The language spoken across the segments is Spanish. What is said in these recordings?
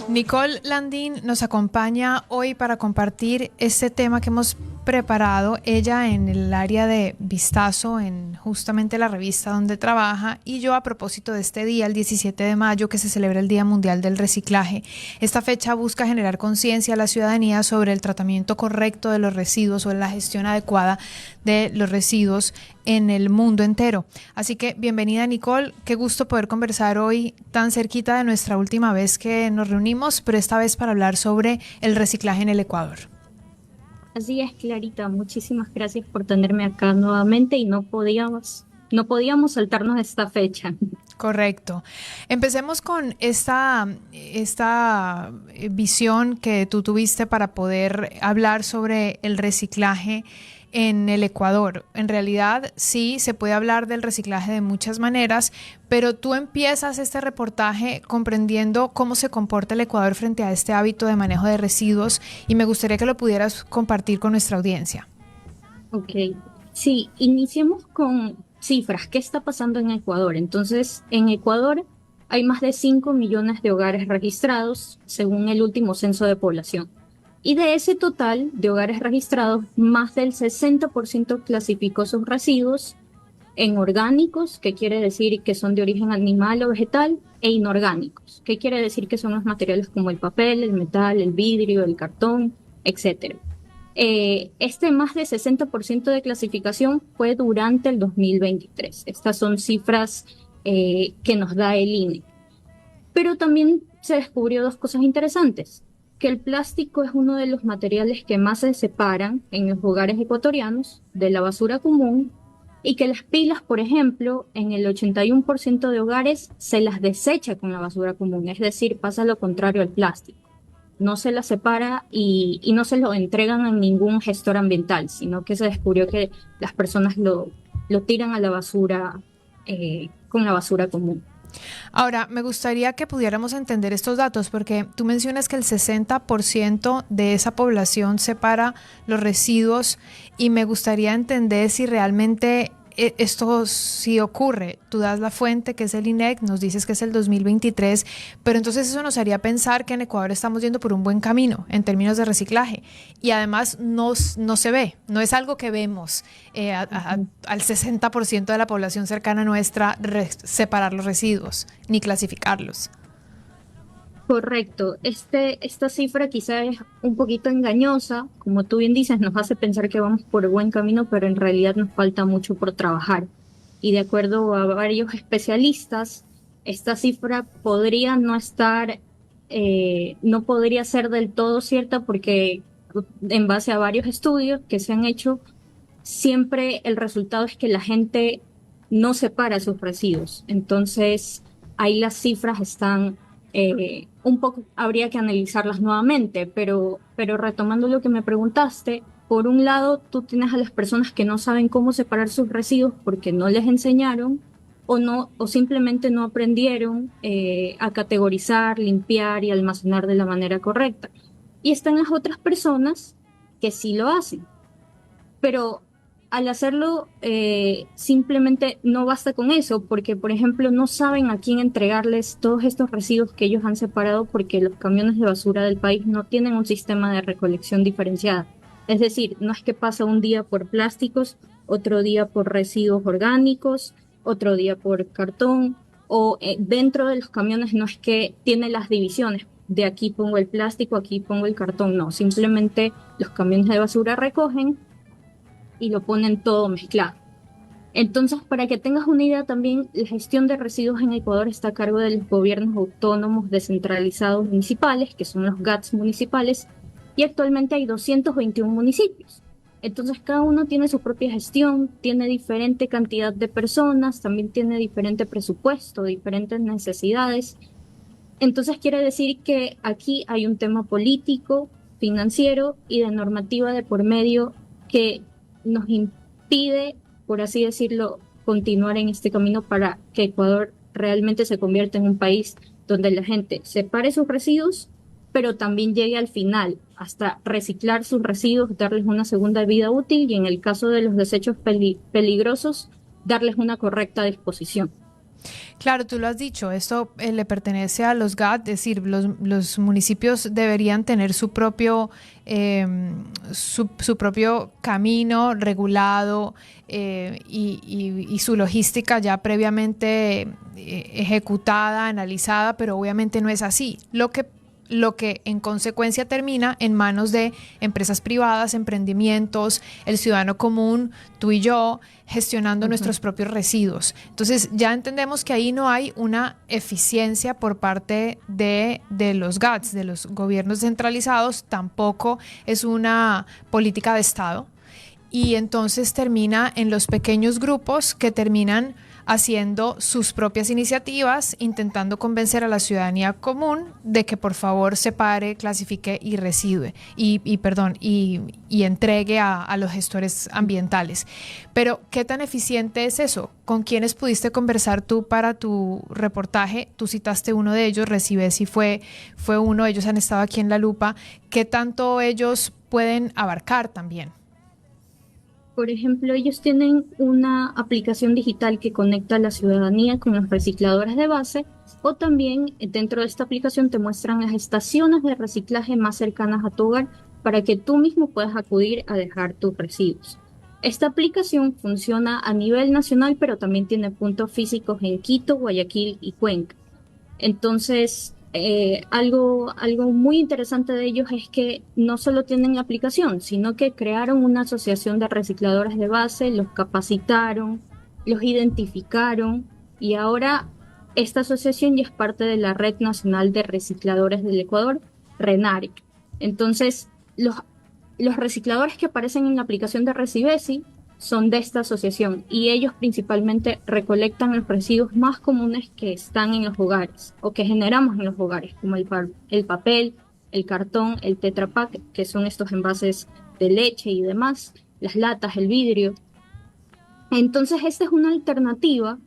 Nicole Landín nos acompaña hoy para compartir este tema que hemos preparado, ella en el área de Vistazo, en justamente la revista donde trabaja, y yo a propósito de este día, el 17 de mayo, que se celebra el Día Mundial del Reciclaje. Esta fecha busca generar conciencia a la ciudadanía sobre el tratamiento correcto de los residuos o la gestión adecuada de los residuos en el mundo entero. Así que bienvenida, Nicole, qué gusto poder conversar hoy tan cerquita de nuestra última vez que nos reunimos, pero esta vez para hablar sobre el reciclaje en el Ecuador. Así es, Clarita, muchísimas gracias por tenerme acá nuevamente y no podíamos saltarnos esta fecha. Correcto. Empecemos con esta visión que tú tuviste para poder hablar sobre el reciclaje en el Ecuador. En realidad, sí, se puede hablar del reciclaje de muchas maneras, pero tú empiezas este reportaje comprendiendo cómo se comporta el Ecuador frente a este hábito de manejo de residuos y me gustaría que lo pudieras compartir con nuestra audiencia. Ok, sí, iniciemos con cifras. ¿Qué está pasando en Ecuador? Entonces, en Ecuador hay más de 5 millones de hogares registrados según el último censo de población. Y de ese total de hogares registrados, más del 60% clasificó sus residuos en orgánicos, que quiere decir que son de origen animal o vegetal, e inorgánicos, que quiere decir que son los materiales como el papel, el metal, el vidrio, el cartón, etcétera. Este más de 60% de clasificación fue durante el 2023. Estas son cifras que nos da el INE. Pero también se descubrió dos cosas interesantes, que el plástico es uno de los materiales que más se separan en los hogares ecuatorianos de la basura común y que las pilas, por ejemplo, en el 81% de hogares se las desecha con la basura común, es decir, pasa lo contrario al plástico. No se las separa y no se lo entregan a ningún gestor ambiental, sino que se descubrió que las personas lo tiran a la basura con la basura común. Ahora, me gustaría que pudiéramos entender estos datos porque tú mencionas que el 60% de esa población separa los residuos y me gustaría entender si realmente esto sí ocurre. Tú das la fuente que es el INEC, nos dices que es el 2023, pero entonces eso nos haría pensar que en Ecuador estamos yendo por un buen camino en términos de reciclaje y además no se ve, no es algo que vemos al 60% de la población cercana nuestra separar los residuos ni clasificarlos. Correcto. Esta cifra quizá es un poquito engañosa, como tú bien dices, nos hace pensar que vamos por buen camino, pero en realidad nos falta mucho por trabajar. Y de acuerdo a varios especialistas, esta cifra podría no estar, no podría ser del todo cierta porque en base a varios estudios que se han hecho, siempre el resultado es que la gente no separa sus residuos. Entonces, ahí las cifras están un poco, habría que analizarlas nuevamente, pero retomando lo que me preguntaste, por un lado, tú tienes a las personas que no saben cómo separar sus residuos porque no les enseñaron o no, o simplemente no aprendieron a categorizar, limpiar y almacenar de la manera correcta. Y están las otras personas que sí lo hacen, pero al hacerlo simplemente no basta con eso, porque por ejemplo no saben a quién entregarles todos estos residuos que ellos han separado porque los camiones de basura del país no tienen un sistema de recolección diferenciada. Es decir, no es que pasa un día por plásticos, otro día por residuos orgánicos, otro día por cartón, o dentro de los camiones no es que tiene las divisiones. De aquí pongo el plástico, aquí pongo el cartón, no, simplemente los camiones de basura recogen y lo ponen todo mezclado. Entonces, para que tengas una idea también, la gestión de residuos en Ecuador está a cargo de los gobiernos autónomos descentralizados municipales, que son los GATS municipales, y actualmente hay 221 municipios. Entonces, cada uno tiene su propia gestión, tiene diferente cantidad de personas, también tiene diferente presupuesto, diferentes necesidades. Entonces, quiere decir que aquí hay un tema político, financiero y de normativa de por medio que nos impide, por así decirlo, continuar en este camino para que Ecuador realmente se convierta en un país donde la gente separe sus residuos, pero también llegue al final hasta reciclar sus residuos, darles una segunda vida útil y en el caso de los desechos peligrosos, darles una correcta disposición. Claro, tú lo has dicho, esto le pertenece a los GAT, es decir, los municipios deberían tener su propio, su propio camino regulado, y su logística ya previamente ejecutada, analizada, pero obviamente no es así. Lo que en consecuencia termina en manos de empresas privadas, emprendimientos, el ciudadano común, tú y yo, gestionando nuestros propios residuos. Entonces ya entendemos que ahí no hay una eficiencia por parte de los GATS, de los gobiernos centralizados, tampoco es una política de Estado. Y entonces termina en los pequeños grupos que terminan haciendo sus propias iniciativas, intentando convencer a la ciudadanía común de que por favor separe, clasifique y residue y entregue a los gestores ambientales. Pero ¿qué tan eficiente es eso? ¿Con quiénes pudiste conversar tú para tu reportaje? Tú citaste uno de ellos, Recibesi fue uno, ellos han estado aquí en La Lupa. ¿Qué tanto ellos pueden abarcar también? Por ejemplo, ellos tienen una aplicación digital que conecta a la ciudadanía con los recicladores de base, o también dentro de esta aplicación te muestran las estaciones de reciclaje más cercanas a tu hogar para que tú mismo puedas acudir a dejar tus residuos. Esta aplicación funciona a nivel nacional, pero también tiene puntos físicos en Quito, Guayaquil y Cuenca. Entonces, algo muy interesante de ellos es que no solo tienen la aplicación, sino que crearon una asociación de recicladores de base, los capacitaron, los identificaron, y ahora esta asociación ya es parte de la Red Nacional de Recicladores del Ecuador, RENAREC. Entonces, los recicladores que aparecen en la aplicación de Recibesi son de esta asociación, y ellos principalmente recolectan los residuos más comunes que están en los hogares o que generamos en los hogares, como el papel, el cartón, el Tetra Pak, que son estos envases de leche y demás, las latas, el vidrio. Entonces, esta es una alternativa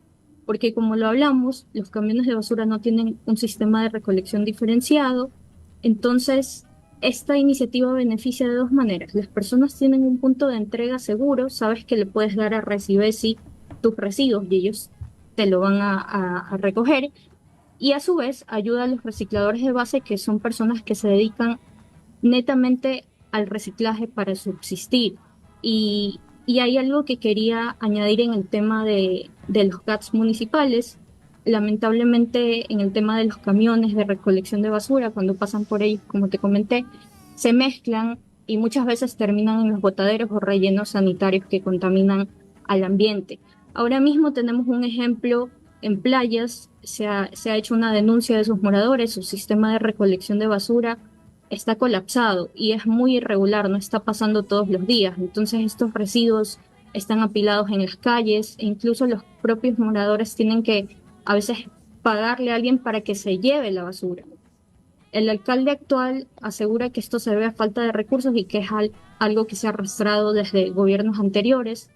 porque, como lo hablamos, los camiones de basura no tienen un sistema de recolección diferenciado. Entonces, esta iniciativa beneficia de dos maneras. Las personas tienen un punto de entrega seguro, sabes que le puedes dar a Recibesi tus residuos y ellos te lo van a recoger. Y a su vez ayuda a los recicladores de base, que son personas que se dedican netamente al reciclaje para subsistir. Y hay algo que quería añadir en el tema de los GATS municipales. Lamentablemente, en el tema de los camiones de recolección de basura, cuando pasan por ellos, como te comenté, se mezclan y muchas veces terminan en los botaderos o rellenos sanitarios que contaminan al ambiente. Ahora mismo tenemos un ejemplo en Playas, se ha hecho una denuncia de sus moradores, su sistema de recolección de basura está colapsado y es muy irregular, no está pasando todos los días. Entonces estos residuos están apilados en las calles e incluso los propios moradores tienen que a veces pagarle a alguien para que se lleve la basura. El alcalde actual asegura que esto se debe a falta de recursos y que es algo que se ha arrastrado desde gobiernos anteriores.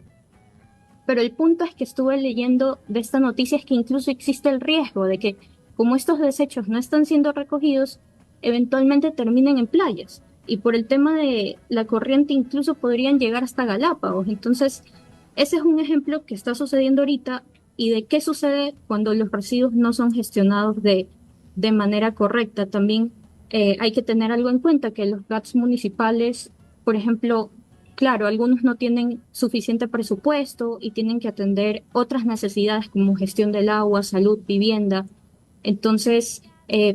Pero el punto es que estuve leyendo de esta noticia es que incluso existe el riesgo de que, como estos desechos no están siendo recogidos, eventualmente terminen en playas. Y por el tema de la corriente incluso podrían llegar hasta Galápagos. Entonces, ese es un ejemplo que está sucediendo ahorita y de qué sucede cuando los residuos no son gestionados de manera correcta. También hay que tener algo en cuenta, que los GATS municipales, por ejemplo, claro, algunos no tienen suficiente presupuesto y tienen que atender otras necesidades como gestión del agua, salud, vivienda. Entonces,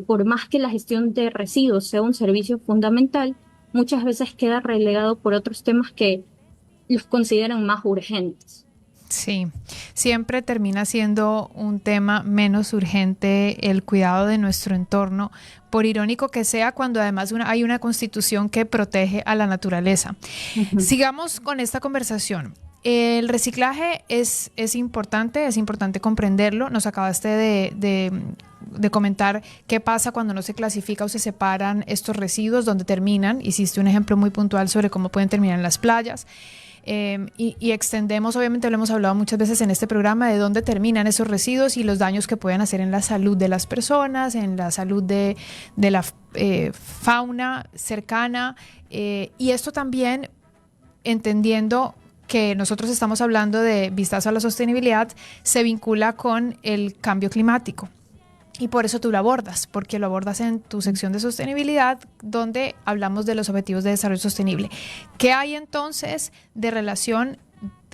por más que la gestión de residuos sea un servicio fundamental, muchas veces queda relegado por otros temas que los consideran más urgentes. Sí, siempre termina siendo un tema menos urgente el cuidado de nuestro entorno, por irónico que sea, cuando además hay una constitución que protege a la naturaleza. Sigamos con esta conversación. El reciclaje es importante comprenderlo. Nos acabaste de comentar qué pasa cuando no se clasifica o se separan estos residuos, dónde terminan. Hiciste un ejemplo muy puntual sobre cómo pueden terminar en las playas. Y extendemos, obviamente lo hemos hablado muchas veces en este programa, de dónde terminan esos residuos y los daños que pueden hacer en la salud de las personas, en la salud de la fauna cercana, y esto también entendiendo que nosotros estamos hablando de vistazo a la sostenibilidad se vincula con el cambio climático. Y por eso tú lo abordas, porque lo abordas en tu sección de sostenibilidad, donde hablamos de los objetivos de desarrollo sostenible. ¿Qué hay entonces de relación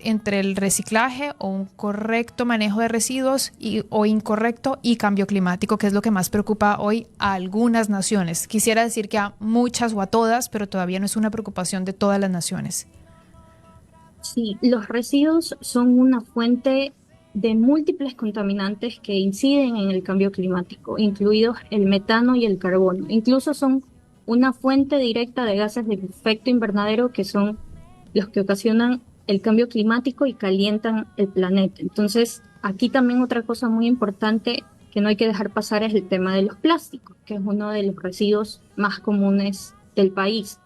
entre el reciclaje o un correcto manejo de residuos o incorrecto y cambio climático, que es lo que más preocupa hoy a algunas naciones? Quisiera decir que a muchas o a todas, pero todavía no es una preocupación de todas las naciones. Sí, los residuos son una fuente de múltiples contaminantes que inciden en el cambio climático, incluidos el metano y el carbono. Incluso son una fuente directa de gases de efecto invernadero que son los que ocasionan el cambio climático y calientan el planeta. Entonces, aquí también otra cosa muy importante que no hay que dejar pasar es el tema de los plásticos, que es uno de los residuos más comunes del país.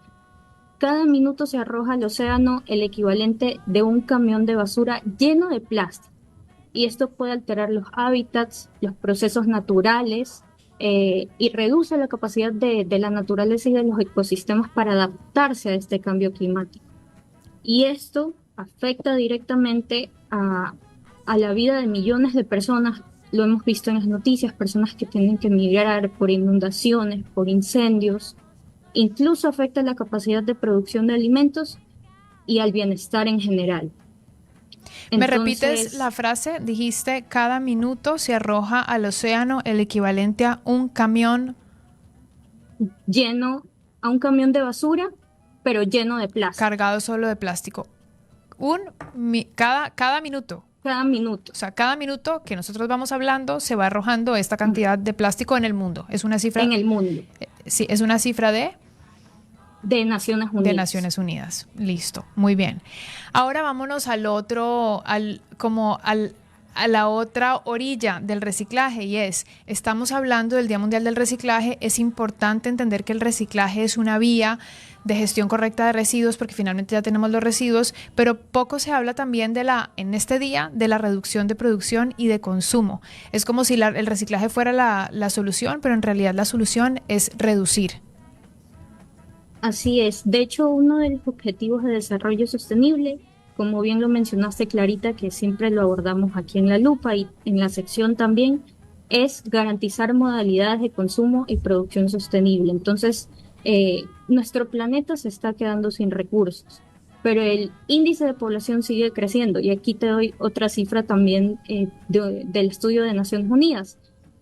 Cada minuto se arroja al océano el equivalente de un camión de basura lleno de plástico. Y esto puede alterar los hábitats, los procesos naturales y reduce la capacidad de la naturaleza y de los ecosistemas para adaptarse a este cambio climático. Y esto afecta directamente a la vida de millones de personas. Lo hemos visto en las noticias, personas que tienen que emigrar por inundaciones, por incendios. Incluso afecta la capacidad de producción de alimentos y al bienestar en general. ¿Me repites la frase? Dijiste, cada minuto se arroja al océano el equivalente a un camión lleno, a un camión de basura, pero lleno de plástico. Cargado solo de plástico. Cada minuto. Cada minuto. O sea, cada minuto que nosotros vamos hablando se va arrojando esta cantidad de plástico en el mundo. Es una cifra. En el mundo. Sí, es una cifra de Naciones Unidas. De Naciones Unidas. Listo, muy bien. Ahora vámonos al otro, a la otra orilla del reciclaje, y estamos hablando del Día Mundial del Reciclaje. Es importante entender que el reciclaje es una vía de gestión correcta de residuos, porque finalmente ya tenemos los residuos, pero poco se habla también en este día, de la reducción de producción y de consumo. Es como si el reciclaje fuera la solución, pero en realidad la solución es reducir. Así es. De hecho, uno de los objetivos de desarrollo sostenible, como bien lo mencionaste, Clarita, que siempre lo abordamos aquí en La Lupa y en la sección también, es garantizar modalidades de consumo y producción sostenible. Entonces, nuestro planeta se está quedando sin recursos, pero el índice de población sigue creciendo. Y aquí te doy otra cifra también del estudio de Naciones Unidas,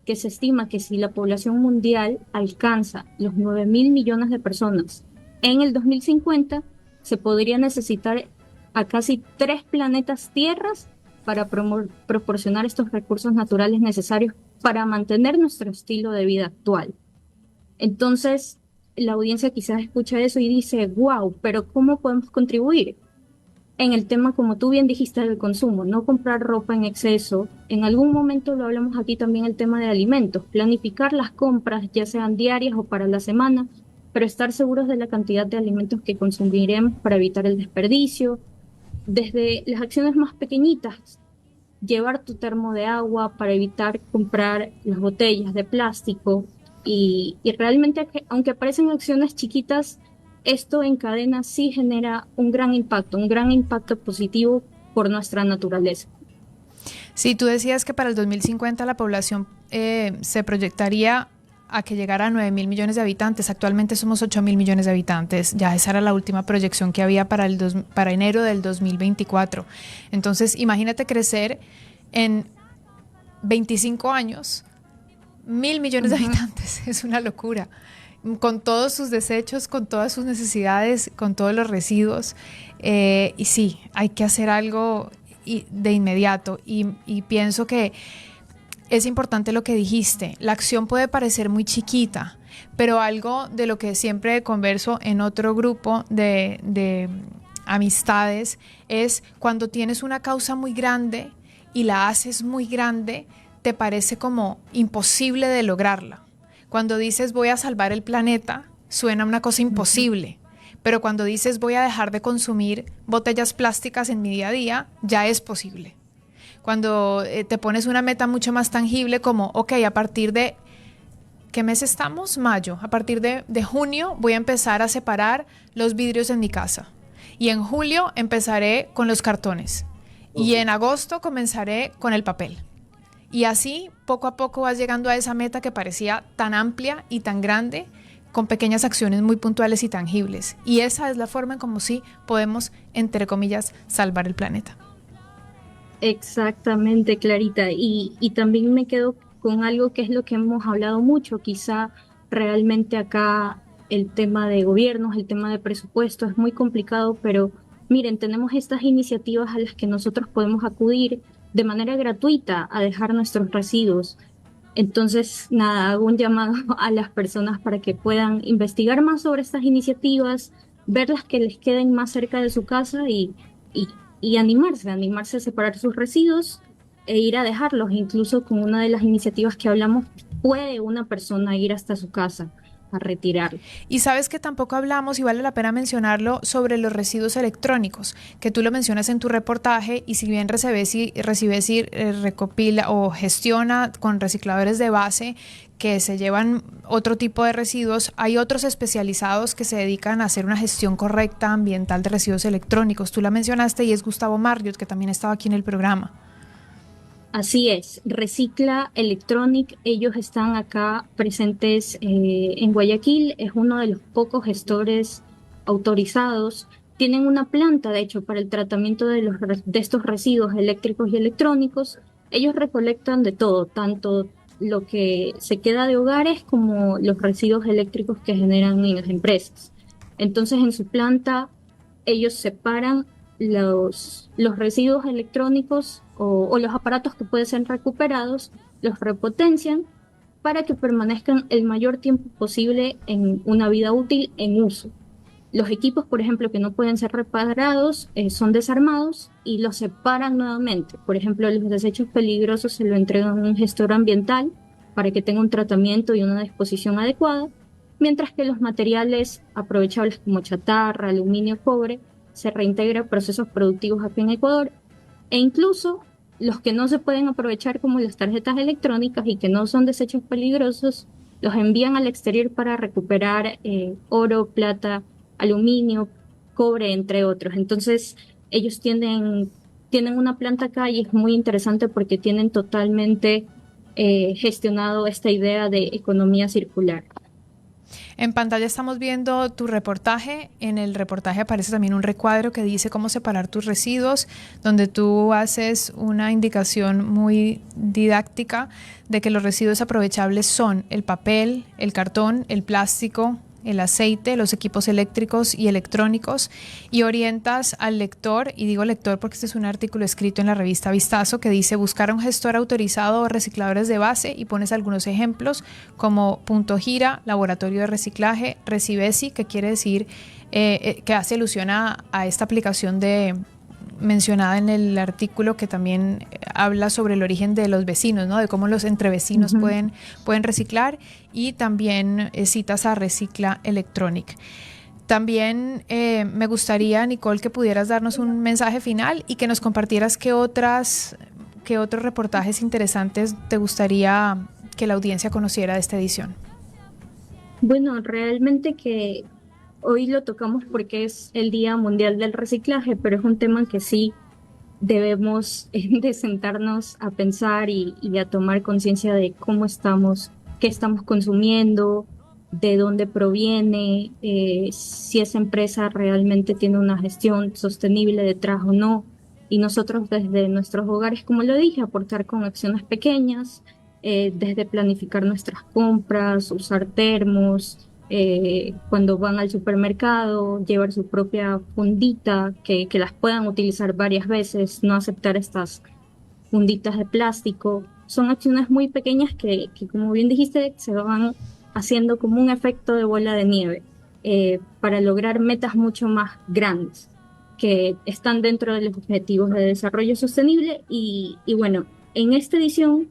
que se estima que si la población mundial alcanza los 9.000 millones de personas en el 2050, se podría necesitar a casi 3 planetas tierras para proporcionar estos recursos naturales necesarios para mantener nuestro estilo de vida actual. Entonces, la audiencia quizás escucha eso y dice, wow, pero ¿cómo podemos contribuir? En el tema, como tú bien dijiste, del consumo, no comprar ropa en exceso. En algún momento lo hablamos aquí también, el tema de alimentos, planificar las compras, ya sean diarias o para la semana, pero estar seguros de la cantidad de alimentos que consumiremos para evitar el desperdicio. Desde las acciones más pequeñitas, llevar tu termo de agua para evitar comprar las botellas de plástico y realmente, aunque parecen acciones chiquitas, esto en cadena sí genera un gran impacto positivo por nuestra naturaleza. Sí, tú decías que para el 2050 la población se proyectaría a que llegara a 9.000 millones de habitantes. Actualmente somos 8.000 millones de habitantes. Ya esa era la última proyección que había para enero del 2024. Entonces, imagínate crecer en 25 años, 1.000 millones de habitantes. Es una locura. Con todos sus desechos, con todas sus necesidades, con todos los residuos. Y sí, hay que hacer algo de inmediato. Y pienso que es importante lo que dijiste. La acción puede parecer muy chiquita, pero algo de lo que siempre converso en otro grupo de amistades es cuando tienes una causa muy grande y la haces muy grande, te parece como imposible de lograrla. Cuando dices voy a salvar el planeta, suena una cosa imposible, pero cuando dices voy a dejar de consumir botellas plásticas en mi día a día, ya es posible. Cuando te pones una meta mucho más tangible como, ok, a partir de, ¿qué mes estamos? Mayo. A partir de junio voy a empezar a separar los vidrios en mi casa. Y en julio empezaré con los cartones. Y en agosto comenzaré con el papel. Y así, poco a poco vas llegando a esa meta que parecía tan amplia y tan grande, con pequeñas acciones muy puntuales y tangibles. Y esa es la forma en como sí podemos, entre comillas, salvar el planeta. Exactamente, Clarita. Y también me quedo con algo que es lo que hemos hablado mucho. Quizá realmente acá el tema de gobiernos, el tema de presupuesto es muy complicado, pero miren, tenemos estas iniciativas a las que nosotros podemos acudir de manera gratuita a dejar nuestros residuos. Entonces, nada, hago un llamado a las personas para que puedan investigar más sobre estas iniciativas, ver las que les queden más cerca de su casa y, y animarse a separar sus residuos e ir a dejarlos. Incluso con una de las iniciativas que hablamos, puede una persona ir hasta su casa a retirarlo. Y sabes que tampoco hablamos, y vale la pena mencionarlo, sobre los residuos electrónicos, que tú lo mencionas en tu reportaje, y si bien recibes y recopila o gestiona con recicladores de base que se llevan otro tipo de residuos, hay otros especializados que se dedican a hacer una gestión correcta ambiental de residuos electrónicos. Tú la mencionaste y es Gustavo Marriott, que también estaba aquí en el programa. Así es, Recicla Electronic, ellos están acá presentes en Guayaquil, es uno de los pocos gestores autorizados. Tienen una planta, de hecho, para el tratamiento de estos residuos eléctricos y electrónicos. Ellos recolectan de todo, tanto lo que se queda de hogares como los residuos eléctricos que generan en las empresas. Entonces, en su planta, ellos separan los residuos electrónicos o los aparatos que pueden ser recuperados, los repotencian para que permanezcan el mayor tiempo posible en una vida útil en uso. Los equipos, por ejemplo, que no pueden ser reparados, son desarmados y los separan nuevamente. Por ejemplo, los desechos peligrosos se lo entregan a un gestor ambiental para que tenga un tratamiento y una disposición adecuada, mientras que los materiales aprovechables como chatarra, aluminio, cobre, se reintegran a procesos productivos aquí en Ecuador, e incluso los que no se pueden aprovechar, como las tarjetas electrónicas y que no son desechos peligrosos, los envían al exterior para recuperar oro, plata, aluminio, cobre, entre otros. Entonces, ellos tienen una planta acá y es muy interesante porque tienen totalmente gestionado esta idea de economía circular. En pantalla estamos viendo tu reportaje. En el reportaje aparece también un recuadro que dice cómo separar tus residuos, donde tú haces una indicación muy didáctica de que los residuos aprovechables son el papel, el cartón, el plástico, el aceite, los equipos eléctricos y electrónicos, y orientas al lector, y digo lector porque este es un artículo escrito en la revista Vistazo que dice buscar a un gestor autorizado o recicladores de base, y pones algunos ejemplos como Punto Gira, Laboratorio de Reciclaje, Recibesi, que quiere decir que hace alusión a esta aplicación mencionada en el artículo, que también habla sobre el origen de los vecinos, ¿no? De cómo los entre vecinos pueden reciclar, y también citas a Recicla Electronic. También me gustaría, Nicole, que pudieras darnos un mensaje final y que nos compartieras qué otros reportajes interesantes te gustaría que la audiencia conociera de esta edición. Bueno, realmente que hoy lo tocamos porque es el Día Mundial del Reciclaje, pero es un tema que sí debemos de sentarnos a pensar y a tomar conciencia de cómo estamos, qué estamos consumiendo, de dónde proviene, si esa empresa realmente tiene una gestión sostenible detrás o no. Y nosotros desde nuestros hogares, como lo dije, aportar con acciones pequeñas, desde planificar nuestras compras, usar termos, cuando van al supermercado, llevar su propia fundita, que las puedan utilizar varias veces, no aceptar estas funditas de plástico. Son acciones muy pequeñas que como bien dijiste, se van haciendo como un efecto de bola de nieve para lograr metas mucho más grandes que están dentro de los objetivos de desarrollo sostenible. Y bueno, en esta edición,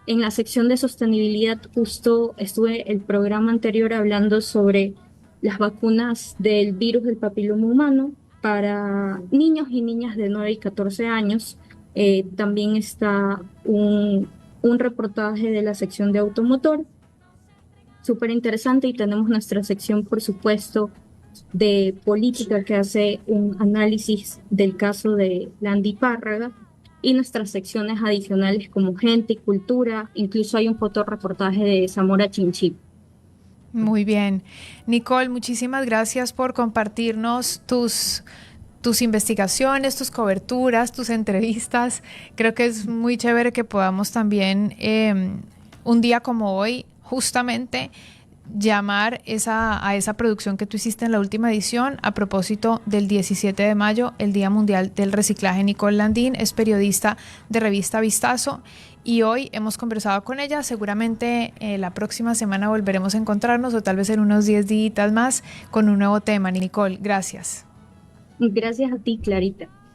en la sección de sostenibilidad, justo estuve el programa anterior hablando sobre las vacunas del virus del papiloma humano para niños y niñas de 9 y 14 años. También está un reportaje de la sección de automotor, súper interesante, y tenemos nuestra sección, por supuesto, de política que hace un análisis del caso de Landy Párraga y nuestras secciones adicionales como gente y cultura. Incluso hay un fotoreportaje de Zamora Chinchip. Muy bien. Nicole, muchísimas gracias por compartirnos tus investigaciones, tus coberturas, tus entrevistas. Creo que es muy chévere que podamos también, un día como hoy, justamente llamar a esa producción que tú hiciste en la última edición a propósito del 17 de mayo, el Día Mundial del Reciclaje. Nicole Landín es periodista de revista Vistazo y hoy hemos conversado con ella. Seguramente la próxima semana volveremos a encontrarnos o tal vez en unos 10 días más con un nuevo tema. Nicole, gracias. Gracias a ti, Clarita.